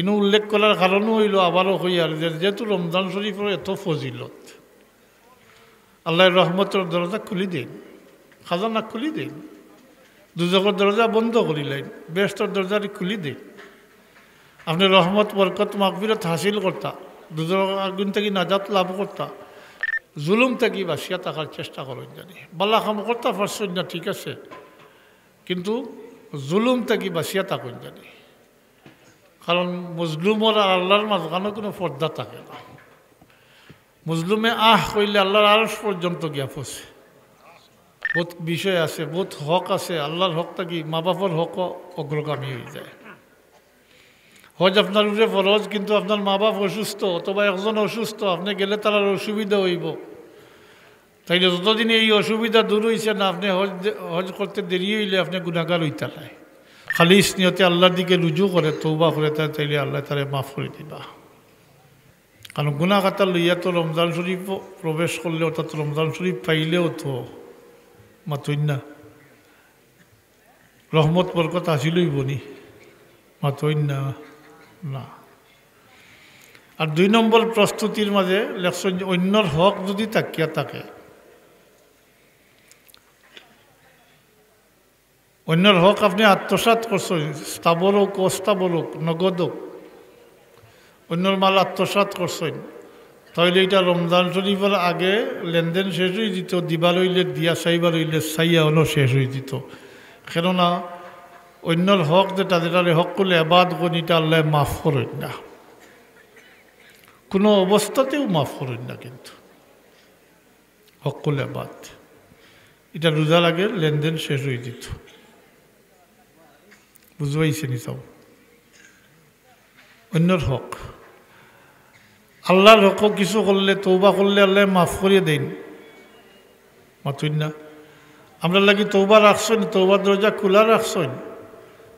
ইনো উল্লেখ করার কারণও হইল আবারও হইয়ার যেহেতু রমজান শরীফের এত ফজিলত, আল্লাহর রহমতের দরজা খুলি দিন, খাজানা খুলি দিন, দুজকের দরজা বন্ধ করিলেন, বেহেশতের দরজাটি খুলি দিন। আপনি রহমত বরকত মাগফিরাত হাসিল করতা, দুজকের আগুন থেকে নাজাত লাভ করতা, জুলুম থেকে বাঁচিয়া থাকার চেষ্টা করেন জানি। বাল্লা কাম করতে পারছেন না ঠিক আছে, কিন্তু জুলুম থেকে বাঁচিয়া থাকেন জানি। কারণ মজলুমর আর আল্লাহর মাঝখানে কোনো পর্দা থাকে না। মজলুমে কইলে আল্লাহর আরশ পর্যন্ত গিয়া পৌঁছে। বহুত বিষয় আছে, বহুত হক আছে, আল্লাহর হক থাকি মা বাপর হকও অগ্রগামী হয়ে যায়। হজ আপনার উপরে ফরজ, কিন্তু আপনার মা বাপ অসুস্থ অথবা একজন অসুস্থ, আপনি গেলে তার অসুবিধা হইব। তাইলে যতদিন এই অসুবিধা দূর হয়েছে না, আপনি হজ করতে দেরি হইলে আপনি গুণাগার হইতে নাই। খালি নিয়তে আল্লাহর দিকে রুজু করে তৌবা করে তাইলে আল্লাহ তারে মাফ করে দিবা। কারণ গুণা খাতা লইয়া তো রমজান শরীফ প্রবেশ করলে, অর্থাৎ রমজান শরীফ পাইলেও তো মাতই না, রহমত বরকত আসিলই বনি, মাতই না না। আর 2 নম্বর প্রস্তুতির মাঝে লেখছেন যে অন্যর হক যদি তাকিয়া থাকে, অন্যর হক আপনি আত্মসাৎ করছেন, স্থাবর হোক অস্থাবর হোক নগদ হোক, অন্যর মাল আত্মসাৎ করছেন, তাহলে এটা রমজান শরীফের আগে লেনদেন শেষ হয়ে যেত, দিবার হইলে দিয়া, চাইবার হইলে চাইয়া হলেও শেষ হয়ে যেত। কেননা অন্যর হক যেটারে হক করলে এবাদ গণিটা আল্লাহ মাফ করেন না, কোনো অবস্থাতেও মাফ করেন না। কিন্তু হক করলে এবাদ, এটা রোজার আগে লেনদেন শেষ হয়ে যেত। বুঝবাইছে নি সব? অন্যর হক, আল্লাহর হক কিছু করলে, তৌবা করলে আল্লাহ মাফ করিয়ে দেন, মাতুন না। আমরা লাগি তৌবা রাখছেন, তৌবার দরজা খোলা রাখছেন।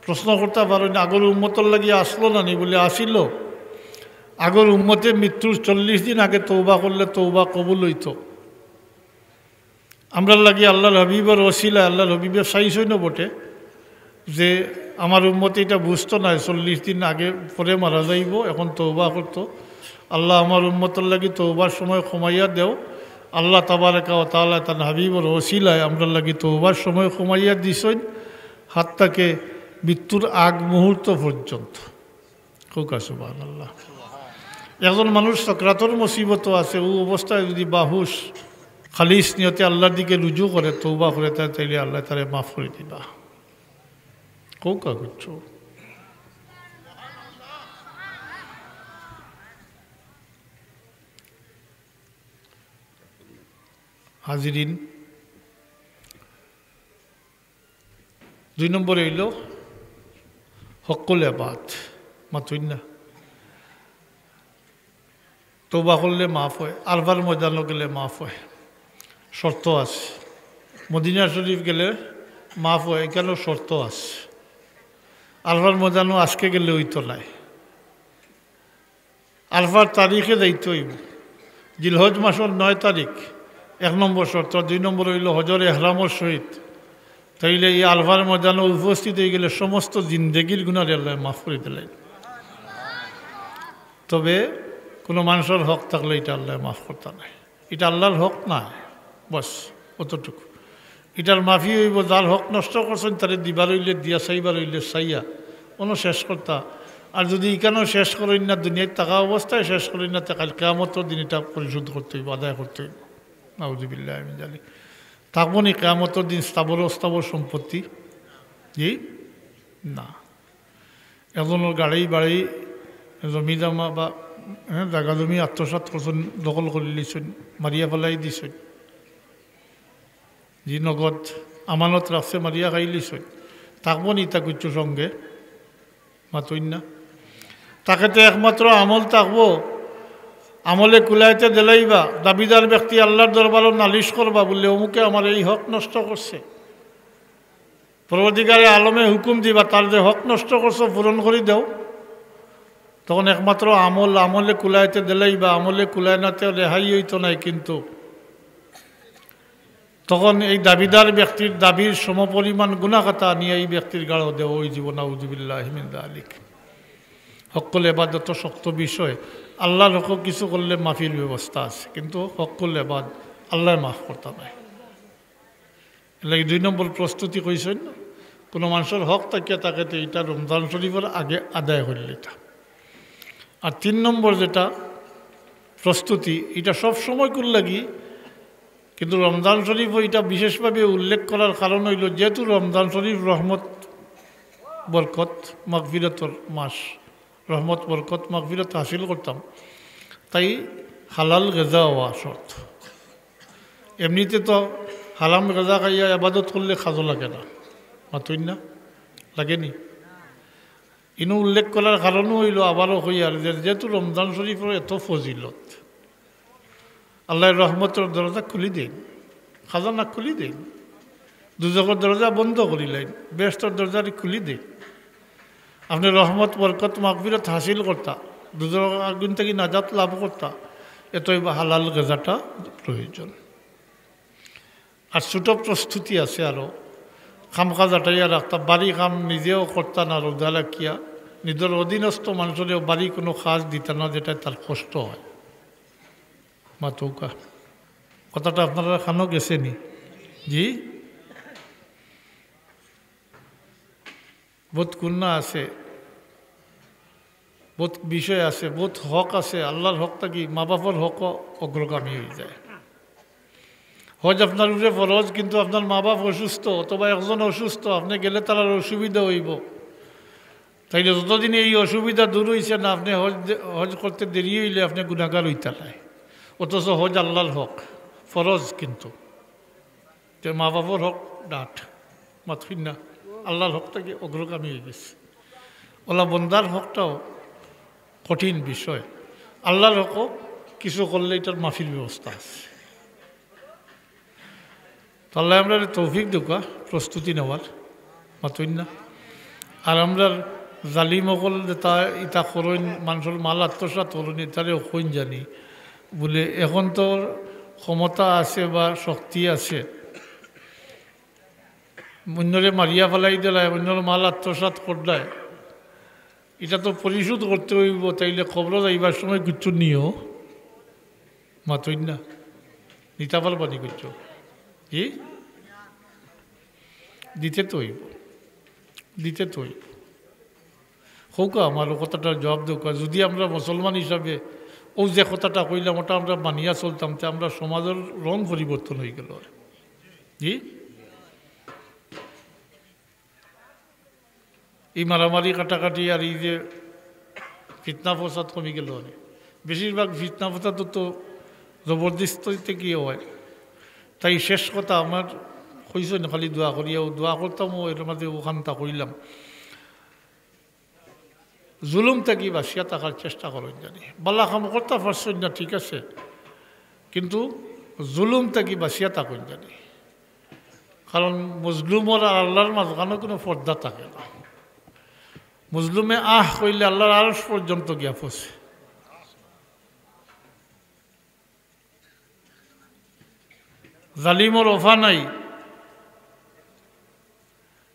প্রশ্ন করতে পারেন আগর উম্মতর লাগি আসলো না নি? বলে আসিল। আগর উম্মতে মৃত্যুর 40 দিন আগে তৌবা করলে তৌবা কবুল হইত। আমরা লাগি আল্লাহর হাবিবের ওসিলা, আল্লাহর হাবিবের চাইছই না বটে যে আমার উম্মতে এটা বুঝতো না 40 দিন আগে পরে মারা যাইব, এখন তৌবা করতো। আল্লাহ আমার উম্মতর লাগি তৌবার সময় কমাইয়া দেও। আল্লাহ তাবারাকা ওয়া তাআলা তার হাবিবের ওসিলায় আমরা লাগি তৌবার সময় কমাইয়া দিছেন, হাত তাকে মৃত্যুর আগ মুহূর্ত পর্যন্ত। খুব সুবহানাল্লাহ। একজন মানুষ সাকরাতুল মুসিবত আছে, ও অবস্থায় যদি বাহুশ খালিস নিয়তে আল্লাহর দিকে রুজু করে, তৌবা করে, তাইলে আল্লাহ তারে মাফ করে দিবা। কৌকা করছো হাজিরিন। 2 নম্বরে হইল হকুল ইবাদ, মাতুন না। তৌবা করলে মাফ হয়, আরবার ময়দানও গেলে মাফ হয়, শর্ত আছে। মদিনা শরীফ গেলে মাফ হয়, এখানেও শর্ত আছে। আরবার ময়দানও আজকে গেলে হইতো নাই, আরবার তারিখে যাইতে হইব। জিলহজ মাসের 9 তারিখ 1 নম্বর শর্ত। 2 নম্বর হইল হজর এহরামর সহিত। তাইলে এই আলভার ময়দানে উপস্থিত হয়ে গেলে সমস্ত জিন্দেগির গুনাহ আল্লাহ মাফ করে দিলেন। তবে কোনো মানুষের হক থাকলে এটা আল্লাহ মাফ করতে নাই, এটা আল্লাহর হক না, বস অতটুকু। এটার মাফি হইব যার হক নষ্ট করছেন, তারে দিবার হইলে দিয়া, চাইবার হইলে চাইয়া কোনো শেষ করতা। আর যদি এখানেও শেষ করেন না, দুনিয়ায় থাকা অবস্থায় শেষ করেন না, কাল কিয়ামতের দিন এটা পরিশোধ করতে হইব, আদায় করতে হইব। নাউযুবিল্লাহ মিন যালিক। থাকবো নি কিয়ামতের দিন স্থাবর অস্থাবর সম্পত্তি? জি না। একজনের গাড়ি বাড়ি জমি জমা বা জাগা জমি আত্মসাৎ করছেন, দখল করে লিছেন, মারিয়া পেলাই দিছেন। যি নগদ আমানত রাখছে মারিয়া খাই লিছেন, থাকবো নি তা কিছু সঙ্গে? মাতই না। তাকে তো একমাত্র আমল থাকবো, আমলে কুলাইতে দিলাইবা। দাবিদার ব্যক্তি আল্লাহর দরবারও নালিশ করবা, বললে অমুকে আমার এই হক নষ্ট করছে। পরবর্তীকালে আলমে হুকুম দিবা, তার যে হক নষ্ট করছো পূরণ করে দাও। তখন একমাত্র আমলে কুলাইতে দিলাইবা। আমলে কুলাই নাতে রেহাই হইতো নাই, কিন্তু তখন এই দাবিদার ব্যক্তির দাবির সমপরিমাণ গুনাহগাতা নিয়ে এই ব্যক্তির গাড়ো দেও ওই জীবন। নাউযুবিল্লাহি মিন যালিক। হকল এবাদত শক্ত বিষয়। আল্লাহর হক কিছু করলে মাফির ব্যবস্থা আছে, কিন্তু হকল এবাদ আল্লাহ মাফ করতে নাই। এলাকি 2 নম্বর প্রস্তুতি কইছেন, কোনো মানুষের হক থাকিয়া তাকে তো এটা রমজান শরীফের আগে আদায় করলে এটা। আর 3 নম্বর যেটা প্রস্তুতি, এটা সব সময় করে লাগি, কিন্তু রমজান শরীফ এটা বিশেষভাবে উল্লেখ করার কারণ হইল যেহেতু রমজান শরীফ রহমত বরকত মাগফিরতর মাস, রহমত বরকত মাগফিরত হাসিল করতাম, তাই হালাল গেজা হওয়া শর্ত। এমনিতে তো হালাম গেজা খাইয়া আবাদত করলে খাজো লাগে না, মাতুই না লাগেনি। ইনু উল্লেখ করার কারণও হইল আবারও হইয়ার যেহেতু রমজান শরীফের এত ফজিলত, আল্লাহর রহমতের দরজা খুলি দিন, খাজানা খুলি দিন, দুজকের দরজা বন্ধ করিলেন, বেহেশতের দরজা খুলি দিন। আপনি রহমত বরকত মাগফিরত হাসিল করতা, দুজক আগুন থেকে নাজাত লাভ করতা, এতই বা হালাল গেজাটা প্রয়োজন। আর ছোট প্রস্তুতি আছে আরও, খাম কাজ আটাইয়া রাখতা, বাড়ি কাম নিজেও করতা না, রোজা রাখিয়া নিজের অধীনস্থ মানুষেরও বাড়ি কোনো কাজ দিতা না, যেটা তার কষ্ট হয়। মাতৌকা কথাটা আপনারা খানো গেছেনি? জি, বহুত গুণা আছে, বহুত বিষয় আছে, বহুত হক আছে। আল্লাহর হকটা কি মা বাপর হকও অগ্রগামী হয়ে যায়। হজ আপনার উপরে ফরজ, কিন্তু আপনার মা বাপ অসুস্থ অথবা একজন অসুস্থ, আপনি গেলে তার অসুবিধা হইব। তাইলে যতদিন এই অসুবিধা দূর হয়েছে না, আপনি হজ করতে দেরি হইলে আপনি গুণাগার হইতে নাই। অথচ হজ আল্লাহর হক ফরজ, কিন্তু মা বাপর হক ডাট মাতফিন না, আল্লাহর হকটাকে অগ্রগামী হয়ে গেছে। ওলা বন্দার হকটাও কঠিন বিষয়। আল্লাহর হকও কিছু করলে এটার মাফির ব্যবস্থা আছে। তাহলে আমরা তৌফিক দোকা প্রস্তুতি নেওয়ার মাতইন না। আর আমরা জালিমকল তা ইটা করইন, মানুষের মাল আত্মসাৎ করইন, এটারে কইন জানি বলে এখন তো ক্ষমতা আছে বা শক্তি আছে, অন্যরে মারিয়া ফেলাই দিলায়, অন্যর মাল আত্মসাৎ করলায়, এটা তো পরিশোধ করতে হইব। তাইলে খবর যাইবার সময় কিছু নিও মাতইন না, নিতে পারবানি কিছু, জি দিতে তো হইব, দিতে তো হইব। হোক আমার কথাটার জবাব দোকা, যদি আমরা মুসলমান হিসাবে ও যে কথাটা কইলাম ওটা আমরা মানিয়া চলতাম, তে আমরা সমাজের রং পরিবর্তন হয়ে গেল। জি, এই মারামারি কাটাকাটি আর এই যে ফিতনা ফসাদ কমে গেল। বেশিরভাগ ফিতনা ফসাদ তো জবরদস্তিতে কি হয়। তাই শেষ কথা আমার কইস না, খালি দোয়া করিয়াও দোয়া করতাম, ও এর মাঝে ওখানটা করিলাম, জুলুম থাকি বাসিয়া থাকার চেষ্টা করেন জানি। বাল্লা কাম করতে পারছেন না ঠিক আছে, কিন্তু জুলুম থাকি বাসিয়া থাকেন জানি। কারণ মজলুমর আর আল্লাহর মাঝখানে কোনো পর্দা থাকে না। মজলুমে আহ কইলে আল্লাহর আরশ পর্যন্ত গিয়া পৌঁছে। জালিমর ওফা নাই,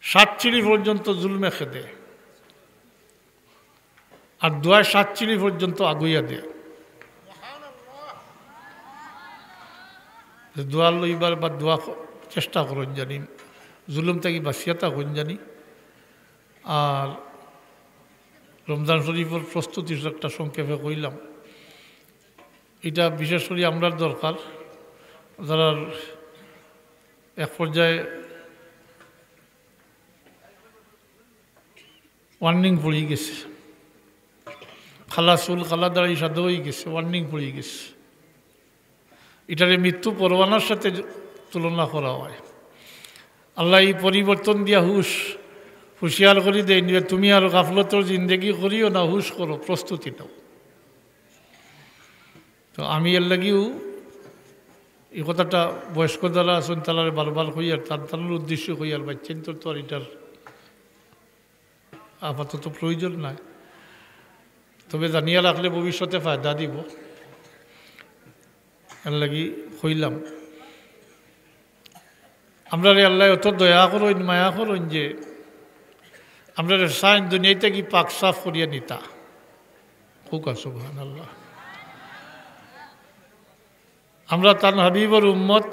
7 চিড়ি পর্যন্ত জুলমে খেদে, আর দোয়ায় 7 চিড়ি পর্যন্ত আগুইয়া দেয়। দোয়া লইবার বা দোয়া চেষ্টা করেন জানি, জুলুম থেকে বাঁচিয়া থাকুন জানি। আর রমজান শরীফের প্রস্তুতির একটা সংক্ষেপে কইলাম, এটা বিশেষ করে আমরা দরকার যারা এক পর্যায়ে ওয়ার্নিং পড়ে গেছে, খালা চুল খালা দাঁড়িয়ে সাধ্য হয়ে গেছে, ওয়ার্নিং পড়ে গেছে। এটারে মৃত্যু পরোয়ানার সাথে তুলনা করা হয়। আল্লাহ এই পরিবর্তন দিয়া হুঁশিয়ার করে দেয়, তুমি আর গাফলতর জিন্দগি করিও না, হুশ করো, প্রস্তুতি নাও। তো আমি এর লাগিও এই কথাটা বয়স্ক যারা আছেন তারা বারবার হইয়ার, তার উদ্দেশ্য হইয়ার বাচ্চেন তো আর এটার আপাতত প্রয়োজন নাই, তবে জানিয়া রাখলে ভবিষ্যতে ফায়দা দিব। এর লাগি হইলাম আমরা আল্লাহ অত দয়া করইন, মায়া করইন যে আমরা সাইন দুনিয়াতে কি পাক সাফ করিয়া নিতা, খুকা সুবহানাল্লাহ। আমরা তান হাবিবর উম্মত,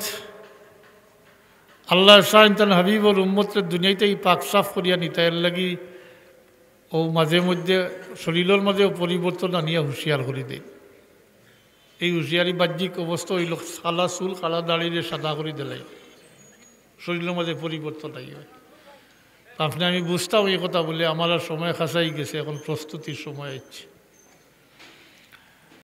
আল্লাহ সাইন তান হাবিবর উম্মতের দুনিয়াতেই পাক সাফ করিয়া নিতে এর লাগি ও মাঝে মধ্যে শরীরের মাঝেও পরিবর্তন আনিয়া হুঁশিয়ার করে দেয়। এই হুঁশিয়ারি বাহ্যিক অবস্থা হইল সালা চুল কালা দাঁড়িয়ে সাদা করে দিলাই, শরীরের মাঝে পরিবর্তন আইবে। আপনি আমি বুঝতাম এই কথা বলে আমার আর সময় খাসাই গেছে, এখন প্রস্তুতির সময় হচ্ছে।